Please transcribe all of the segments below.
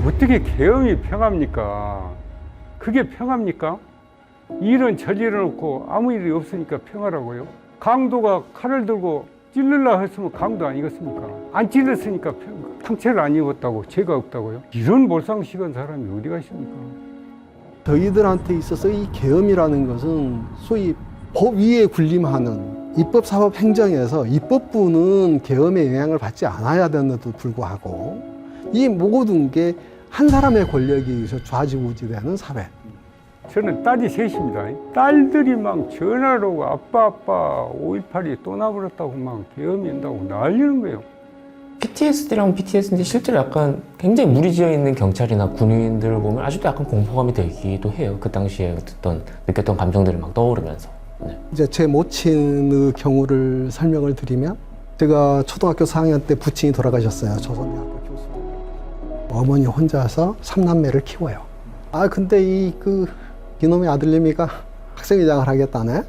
어떻게 계엄이 평화입니까? 그게 평화입니까? 일은 저질러 놓고 아무 일이 없으니까 평화라고요? 강도가 칼을 들고 찔르려 했으면 강도 아니겠습니까? 안 찔렀으니까 상처를 안 입었다고, 죄가 없다고요? 이런 몰상식한 사람이 어디가 있습니까? 저희들한테 있어서 이 계엄이라는 것은 소위 법 위에 군림하는 입법, 사법, 행정에서 입법부는 계엄의 영향을 받지 않아야 되는데도 불구하고 이 모든 게 한 사람의 권력에 의해서 좌지우지되는 사회. 저는 딸이 셋입니다. 딸들이 막 전화로 오고 아빠 5.18이 또 나버렸다고 막 계엄이 온다고 난리는 거예요. PTSD라면 PTSD인데 실제로 약간 굉장히 무리지어 있는 경찰이나 군인들을 보면 아직도 약간 공포감이 들기도 해요. 그 당시에 느꼈던 감정들이 막 떠오르면서. 네. 이제 제 모친의 경우를 설명을 드리면 제가 초등학교 4학년 때 부친이 돌아가셨어요. 조선대학교 교수. 어머니 혼자서 3남매를 키워요. 아 근데 이놈의 아들내미가 학생회장을 하겠다네.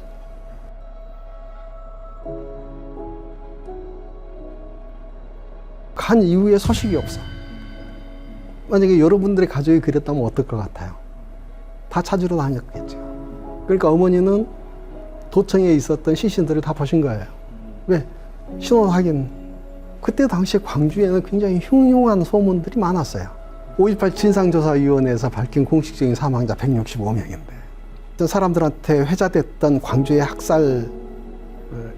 간 이후에 소식이 없어. 만약에 여러분들의 가족이 그랬다면 어떨 것 같아요? 다 찾으러 다녔겠죠. 그러니까 어머니는 도청에 있었던 시신들을 다 보신 거예요. 왜? 신원 확인. 그때 당시에 광주에는 굉장히 흉흉한 소문들이 많았어요. 5.18 진상조사위원회에서 밝힌 공식적인 사망자 165명인데 사람들한테 회자됐던 광주의 학살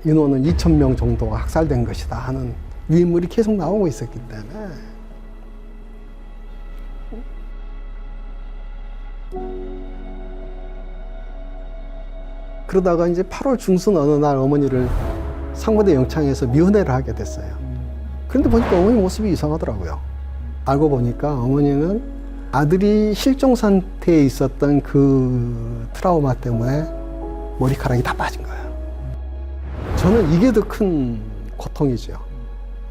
인원은 2,000명 정도가 학살된 것이다 하는 유인물이 계속 나오고 있었기 때문에 그러다가 이제 8월 중순 어느 날 어머니를 상무대 영창에서 미은회를 하게 됐어요. 그런데 보니까 어머니 모습이 이상하더라고요. 알고 보니까 어머니는 아들이 실종 상태에 있었던 그 트라우마 때문에 머리카락이 다 빠진 거예요. 저는 이게 더 큰 고통이죠.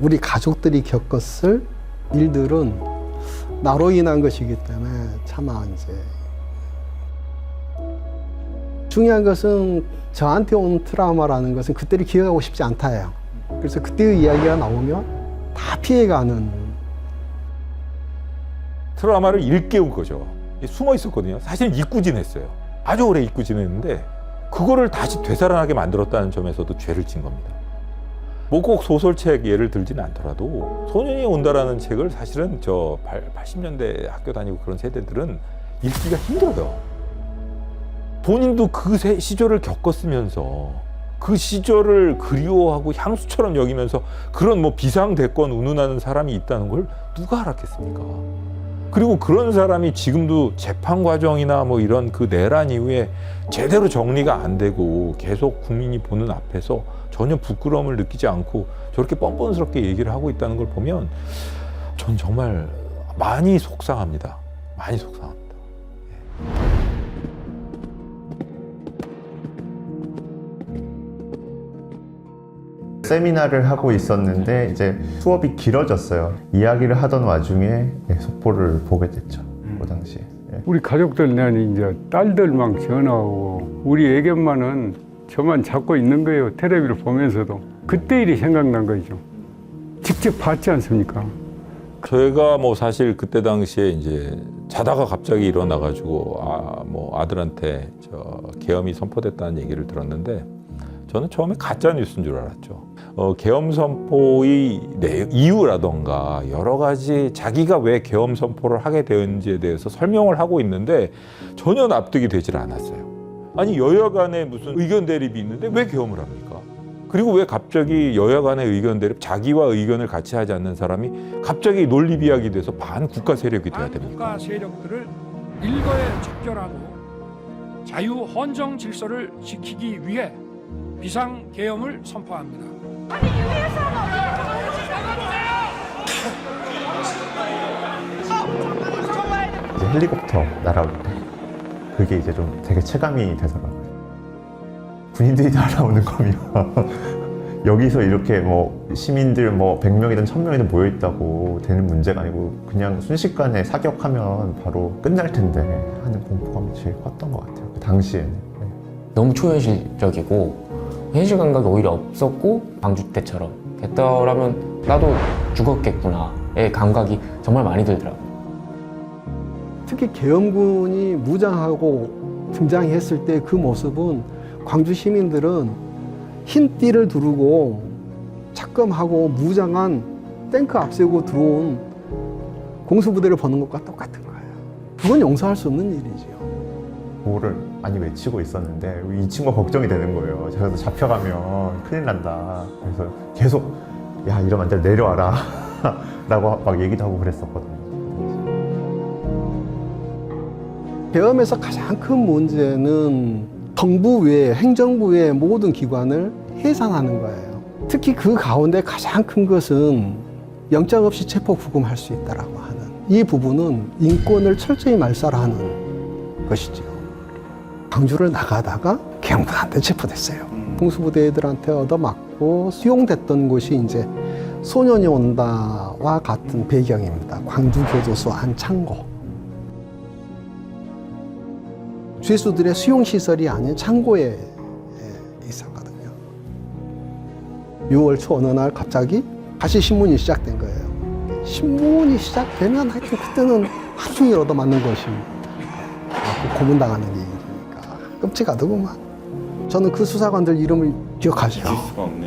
우리 가족들이 겪었을 일들은 나로 인한 것이기 때문에 차마 이제 중요한 것은 저한테 온 트라우마라는 것은 그때를 기억하고 싶지 않다예요. 그래서 그때의 이야기가 나오면 다 피해가는 트라우마를 일깨운 거죠. 숨어 있었거든요. 사실 잊고 지냈어요. 아주 오래 잊고 지냈는데 그거를 다시 되살아나게 만들었다는 점에서도 죄를 진 겁니다. 뭐 꼭 소설책 예를 들지는 않더라도 소년이 온다라는 책을 사실은 저 80년대 학교 다니고 그런 세대들은 읽기가 힘들어요. 본인도 그 시절을 겪었으면서 그 시절을 그리워하고 향수처럼 여기면서 그런 뭐 비상대권 운운하는 사람이 있다는 걸 누가 알았겠습니까? 그리고 그런 사람이 지금도 재판 과정이나 뭐 이런 그 내란 이후에 제대로 정리가 안 되고 계속 국민이 보는 앞에서 전혀 부끄러움을 느끼지 않고 저렇게 뻔뻔스럽게 얘기를 하고 있다는 걸 보면 전 정말 많이 속상합니다. 많이 속상합니다. 세미나를 하고 있었는데 이제 수업이 길어졌어요. 이야기를 하던 와중에 속보를 보게 됐죠. 그 당시에. 우리 가족들 내니 이제 딸들만 전화오고 우리 애견만은 저만 잡고 있는 거예요. 텔레비를 보면서도. 그때 일이 생각난 거죠. 직접 봤지 않습니까? 저희가 뭐 사실 그때 당시에 이제 자다가 갑자기 일어나가지고 뭐 아들한테 저 계엄이 선포됐다는 얘기를 들었는데 저는 처음에 가짜 뉴스인 줄 알았죠. 계엄 선포의 이유라던가 여러 가지 자기가 왜 계엄 선포를 하게 되었는지에 대해서 설명을 하고 있는데 전혀 납득이 되질 않았어요. 아니 여야 간에 무슨 의견 대립이 있는데 왜 계엄을 합니까? 그리고 왜 갑자기 여야 간의 의견 대립, 자기와 의견을 같이 하지 않는 사람이 갑자기 논리비약이 돼서 반국가 세력이 돼야 됩니까? 반국가 세력들을 일거에 척결하고 자유헌정 질서를 지키기 위해 비상계엄을 선포합니다. 아니 유해선 이제 헬리콥터 날아올 때 그게 이제 좀 되게 체감이 되더라고요. 군인들이 날아오는 거면 여기서 이렇게 뭐 시민들 뭐 100명이든 1000명이든 모여 있다고 되는 문제가 아니고 그냥 순식간에 사격하면 바로 끝날 텐데 하는 공포감이 제일 컸던 것 같아요. 그 당시에는. 너무 초현실적이고 현실 감각이 오히려 없었고 광주 때처럼 됐더라면 나도 죽었겠구나의 감각이 정말 많이 들더라고요. 특히 계엄군이 무장하고 등장했을 때 그 모습은 광주 시민들은 흰 띠를 두르고 착검하고 무장한 탱크 앞세우고 들어온 공수부대를 보는 것과 똑같은 거예요. 그건 용서할 수 없는 일이죠. 구호를 많이 외치고 있었는데 이 친구가 걱정이 되는 거예요. 저기서 잡혀가면 큰일 난다. 그래서 계속 야 이러면 안 돼, 내려와라 라고 막 얘기도 하고 그랬었거든요. 계엄에서 가장 큰 문제는 정부 외 행정부 외의 모든 기관을 해산하는 거예요. 특히 그 가운데 가장 큰 것은 영장 없이 체포 구금할 수 있다라고 하는 이 부분은 인권을 철저히 말살하는 것이죠. 광주를 나가다가 계엄군한테 체포됐어요. 공수부대들한테 얻어맞고 수용됐던 곳이 이제 소년이 온다와 같은 배경입니다. 광주 교도소 안 창고. 죄수들의 수용시설이 아닌 창고에 있었거든요. 6월 초 어느 날 갑자기 다시 신문이 시작된 거예요. 신문이 시작되면 하여튼 그때는 하루 종일 얻어맞는 것이 고문당하는 일이니까 끔찍하더구만. 저는 그 수사관들 이름을 기억하죠.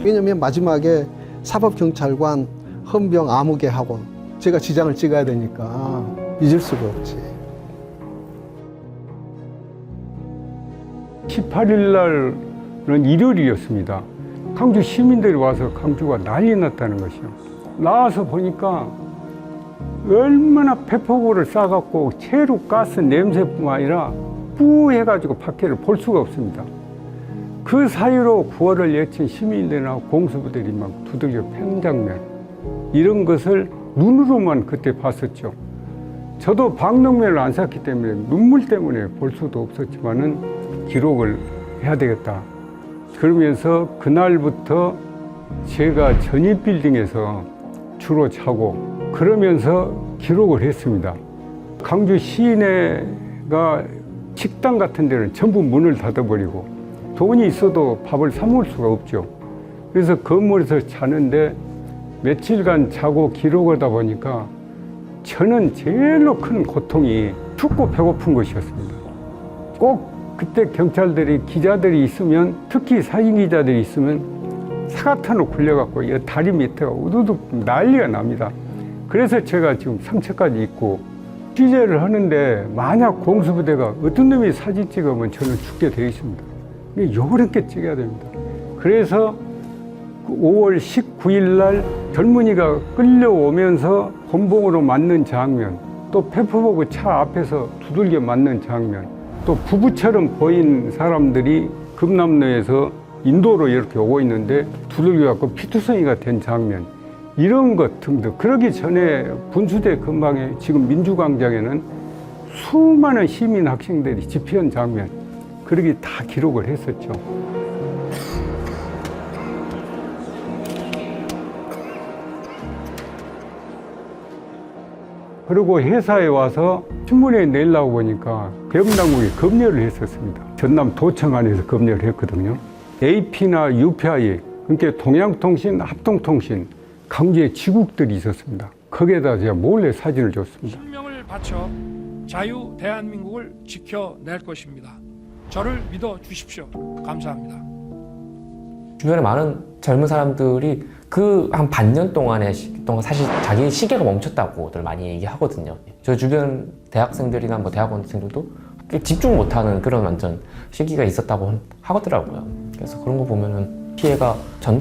왜냐면 마지막에 사법경찰관 헌병 아무개 하고 제가 지장을 찍어야 되니까 잊을 수가 없지. 18일 날은 일요일이었습니다. 광주 시민들이 와서 광주가 난리 났다는 것이요. 나와서 보니까 얼마나 페퍼볼을 싸갖고 체류 가스 냄새뿐만 아니라 뿌해가지고 밖에를 볼 수가 없습니다. 그 사이로 구호를 외친 시민들이나 공수부들이 막 두들겨 패는 장면, 이런 것을 눈으로만 그때 봤었죠. 저도 방독면을 안 샀기 때문에 눈물 때문에 볼 수도 없었지만은 기록을 해야 되겠다. 그러면서 그날부터 제가 전입 빌딩에서 주로 자고 그러면서 기록을 했습니다. 광주 시내가 식당 같은 데는 전부 문을 닫아버리고 돈이 있어도 밥을 사 먹을 수가 없죠. 그래서 건물에서 자는데 며칠간 자고 기록하다 보니까 저는 제일로 큰 고통이 춥고 배고픈 것이었습니다. 꼭 그때 경찰들이 기자들이 있으면, 특히 사진 기자들이 있으면 사과탄으로 굴려갖고 이 다리 밑에가 우두둑 난리가 납니다. 그래서 제가 지금 상처까지 입고 취재를 하는데 만약 공수부대가 어떤 놈이 사진 찍으면 저는 죽게 되어 있습니다. 요렇게 찍어야 됩니다. 그래서 5월 19일 날 젊은이가 끌려오면서 곤봉으로 맞는 장면, 또 페퍼보그 차 앞에서 두들겨 맞는 장면, 또 부부처럼 보인 사람들이 금남로에서 인도로 이렇게 오고 있는데 두들겨 갖고 피투성이가 된 장면, 이런 것 등등. 그러기 전에 분수대 근방에 지금 민주광장에는 수많은 시민 학생들이 집회한 장면, 그러기 다 기록을 했었죠. 그리고 회사에 와서 신문에 내려고 보니까 계엄당국이 검열을 했었습니다. 전남 도청 안에서 검열을 했거든요. AP나 UPI, 그러니까 동양통신, 합동통신, 강주에 지국들이 있었습니다. 거기에다 제가 몰래 사진을 줬습니다. 생명을 바쳐 자유 대한민국을 지켜낼 것입니다. 저를 믿어 주십시오. 감사합니다. 주변에 많은 젊은 사람들이 그 한 반년 동안의 시기 동안 사실 자기 시계가 멈췄다고들 많이 얘기하거든요. 저 주변 대학생들이나 뭐 대학원생들도 집중 못하는 그런 완전 시기가 있었다고 하더라고요. 그래서 그런 거 보면은 피해가 전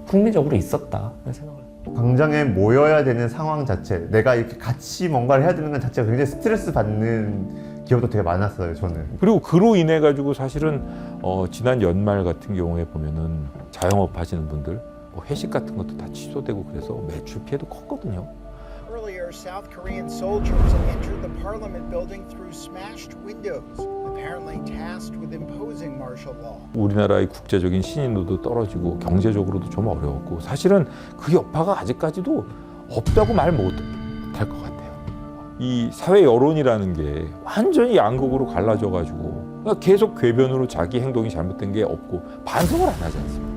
국민적으로 있었다 생각을. 광장에 모여야 되는 상황 자체, 내가 이렇게 같이 뭔가를 해야 되는 것 자체가 굉장히 스트레스 받는 기억도 되게 많았어요, 저는. 그리고 그로 인해 가지고 사실은 지난 연말 같은 경우에 보면은 자영업 하시는 분들 뭐 회식 같은 것도 다 취소되고 그래서 매출 피해도 컸거든요. Earlier, South Korean soldiers entered the parliament building through smashed windows, apparently tasked with imposing martial law. 우리나라의 국제적인 신인도도 떨어지고 경제적으로도 좀 어려웠고 사실은 그 여파가 아직까지도 없다고 말 못할 것 같아요. 이 사회 여론이라는 게 완전히 양극으로 갈라져 가지고 계속 궤변으로 자기 행동이 잘못된 게 없고 반성을 안 하지 않습니까?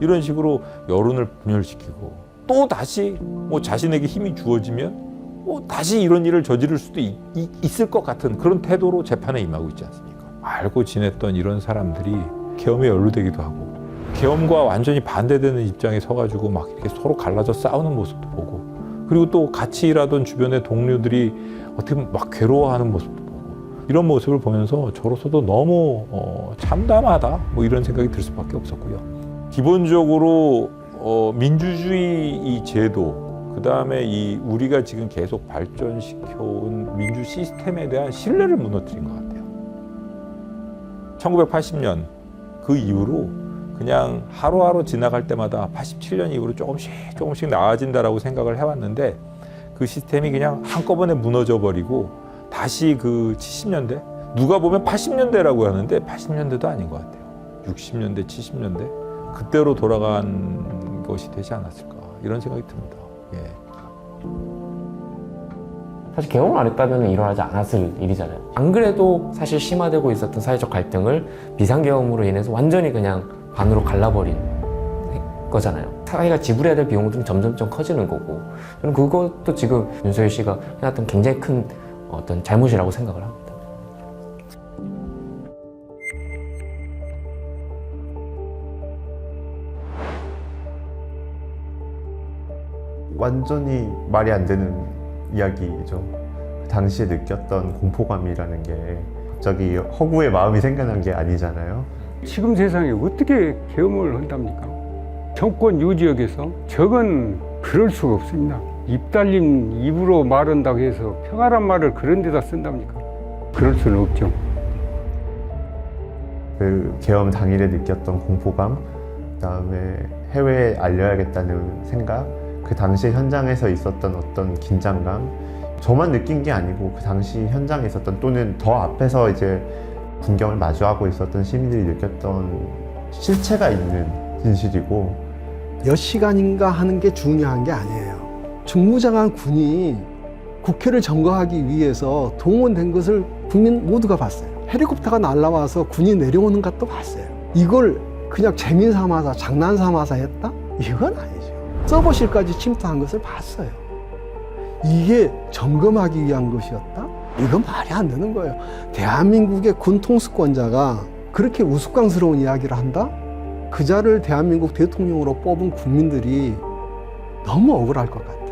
이런 식으로 여론을 분열시키고 또 다시 뭐 자신에게 힘이 주어지면 다시 이런 일을 저지를 수도 있을 것 같은 그런 태도로 재판에 임하고 있지 않습니까? 알고 지냈던 이런 사람들이 계엄에 연루되기도 하고 계엄과 완전히 반대되는 입장에 서가지고 막 이렇게 서로 갈라져 싸우는 모습도 보고 그리고 또 같이 일하던 주변의 동료들이 어떻게 보면 막 괴로워하는 모습도 보고 이런 모습을 보면서 저로서도 너무 참담하다 뭐 이런 생각이 들 수밖에 없었고요. 기본적으로 민주주의 이 제도 그 다음에 이 우리가 지금 계속 발전시켜온 민주 시스템에 대한 신뢰를 무너뜨린 것 같아요. 1980년 그 이후로 그냥 하루하루 지나갈 때마다 87년 이후로 조금씩 나아진다라고 생각을 해왔는데 그 시스템이 그냥 한꺼번에 무너져 버리고 다시 그 70년대 누가 보면 80년대라고 하는데 80년대도 아닌 것 같아요. 60년대, 70년대 그때로 돌아간 것이 되지 않았을까 이런 생각이 듭니다. 예. 사실 개헌을 안 했다면 일어나지 않았을 일이잖아요. 안 그래도 사실 심화되고 있었던 사회적 갈등을 비상계엄으로 인해서 완전히 그냥 반으로 갈라버린 거잖아요. 사회가 지불해야 될 비용들은 점점 커지는 거고 저는 그것도 지금 윤석열 씨가 해놨던 굉장히 큰 어떤 잘못이라고 생각을 합니다. 완전히 말이 안 되는 이야기죠. 그 당시에 느꼈던 공포감이라는 게 갑자기 허구의 마음이 생겨난 게 아니잖아요. 지금 세상에 어떻게 계엄을 한답니까? 정권 유지역에서 저건 그럴 수가 없습니다. 입 달린 입으로 말한다고 해서 평화란 말을 그런 데다 쓴답니까? 그럴 수는 없죠. 그 계엄 당일에 느꼈던 공포감, 그다음에 해외에 알려야겠다는 생각, 그 당시 현장에서 있었던 어떤 긴장감, 저만 느낀 게 아니고 그 당시 현장에 있었던 또는 더 앞에서 이제 군경을 마주하고 있었던 시민들이 느꼈던 실체가 있는 진실이고 몇 시간인가 하는 게 중요한 게 아니에요. 중무장한 군이 국회를 점거하기 위해서 동원된 것을 국민 모두가 봤어요. 헬리콥터가 날아와서 군이 내려오는 것도 봤어요. 이걸 그냥 재미 삼아서 장난 삼아서 했다? 이건 아니죠. 서버실까지 침투한 것을 봤어요. 이게 점검하기 위한 것이었다? 이건 말이 안 되는 거예요. 대한민국의 군 통수권자가 그렇게 우스꽝스러운 이야기를 한다? 그 자를 대한민국 대통령으로 뽑은 국민들이 너무 억울할 것 같아요.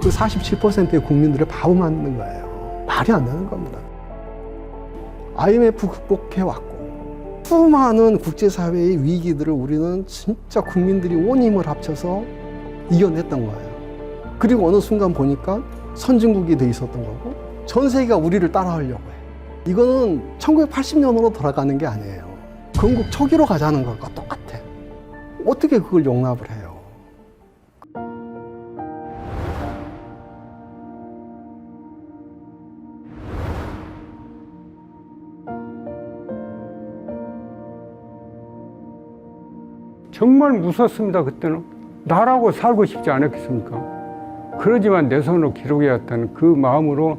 그 47%의 국민들을 바보 만드는 거예요. 말이 안 되는 겁니다. IMF 극복해왔고 수많은 국제사회의 위기들을 우리는 진짜 국민들이 온 힘을 합쳐서 이겨냈던 거예요. 그리고 어느 순간 보니까 선진국이 돼 있었던 거고 전 세계가 우리를 따라하려고 해요. 이거는 1980년으로 돌아가는 게 아니에요. 건국 초기로 가자는 것과 똑같아. 어떻게 그걸 용납을 해요? 정말 무섭습니다. 그때는 나라고 살고 싶지 않았겠습니까? 그러지만 내 손으로 기록해왔다는 그 마음으로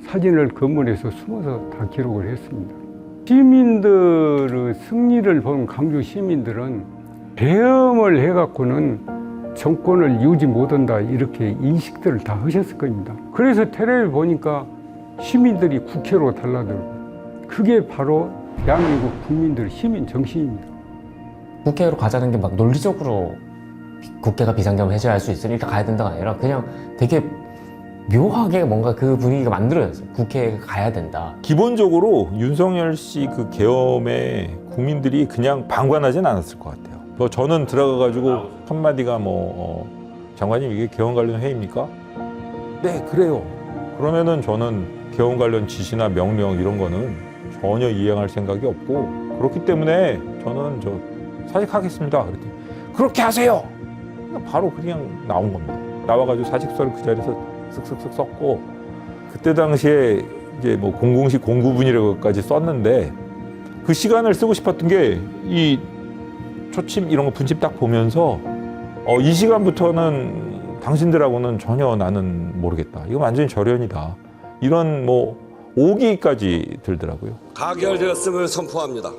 사진을 건물에서 숨어서 다 기록을 했습니다. 시민들의 승리를 본 광주 시민들은 계엄을 해갖고는 정권을 유지 못한다 이렇게 인식들을 다 하셨을 겁니다. 그래서 테레비를 보니까 시민들이 국회로 달라들고 그게 바로 대한민국 국민들의 시민 정신입니다. 국회로 가자는 게 막 논리적으로 국회가 비상계엄 해제할 수 있으니까 가야 된다가 아니라 그냥 되게 묘하게 뭔가 그 분위기가 만들어졌어요. 국회에 가야 된다. 기본적으로 윤석열 씨 그 계엄에 국민들이 그냥 방관하진 않았을 것 같아요. 뭐 저는 들어가가지고 한마디가 장관님 이게 계엄 관련 회의입니까? 네, 그래요. 그러면은 저는 계엄 관련 지시나 명령 이런 거는 전혀 이행할 생각이 없고 그렇기 때문에 저는 사직하겠습니다. 그랬더니 그렇게 하세요. 바로 그냥 나온 겁니다. 나와가지고 사직서를 그 자리에서 쓱쓱쓱 썼고 그때 당시에 이제 뭐 공공식 공구분이라고까지 썼는데 그 시간을 쓰고 싶었던 게 이 초침 이런 거 분집 딱 보면서 이 시간부터는 당신들하고는 전혀 나는 모르겠다. 이거 완전히 절연이다. 이런 뭐 오기까지 들더라고요. 가결되었음을 선포합니다.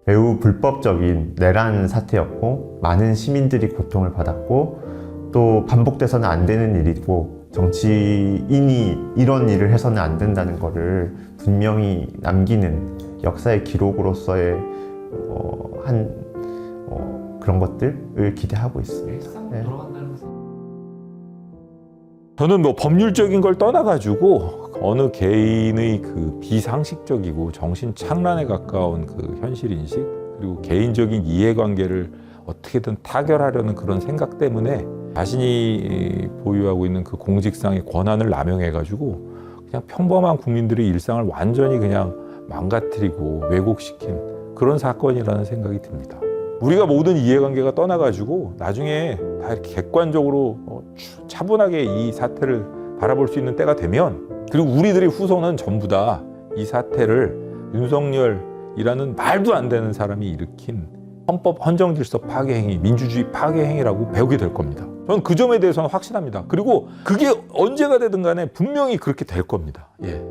매우 불법적인 내란 사태였고 많은 시민들이 고통을 받았고 또 반복돼서는 안 되는 일이고 정치인이 이런 일을 해서는 안 된다는 거를 분명히 남기는 역사의 기록으로서의 그런 것들을 기대하고 있습니다. 네. 저는 뭐 법률적인 걸 떠나가지고 어느 개인의 그 비상식적이고 정신 착란에 가까운 그 현실 인식 그리고 개인적인 이해관계를 어떻게든 타결하려는 그런 생각 때문에 자신이 보유하고 있는 그 공직상의 권한을 남용해가지고 그냥 평범한 국민들의 일상을 완전히 그냥 망가뜨리고 왜곡시킨 그런 사건이라는 생각이 듭니다. 우리가 모든 이해관계가 떠나가지고 나중에 다 이렇게 객관적으로 차분하게 이 사태를 바라볼 수 있는 때가 되면 그리고 우리들의 후손은 전부 다 이 사태를 윤석열이라는 말도 안 되는 사람이 일으킨 헌법 헌정질서 파괴 행위, 민주주의 파괴 행위라고 배우게 될 겁니다. 저는 그 점에 대해서는 확신합니다. 그리고 그게 언제가 되든 간에 분명히 그렇게 될 겁니다. 예.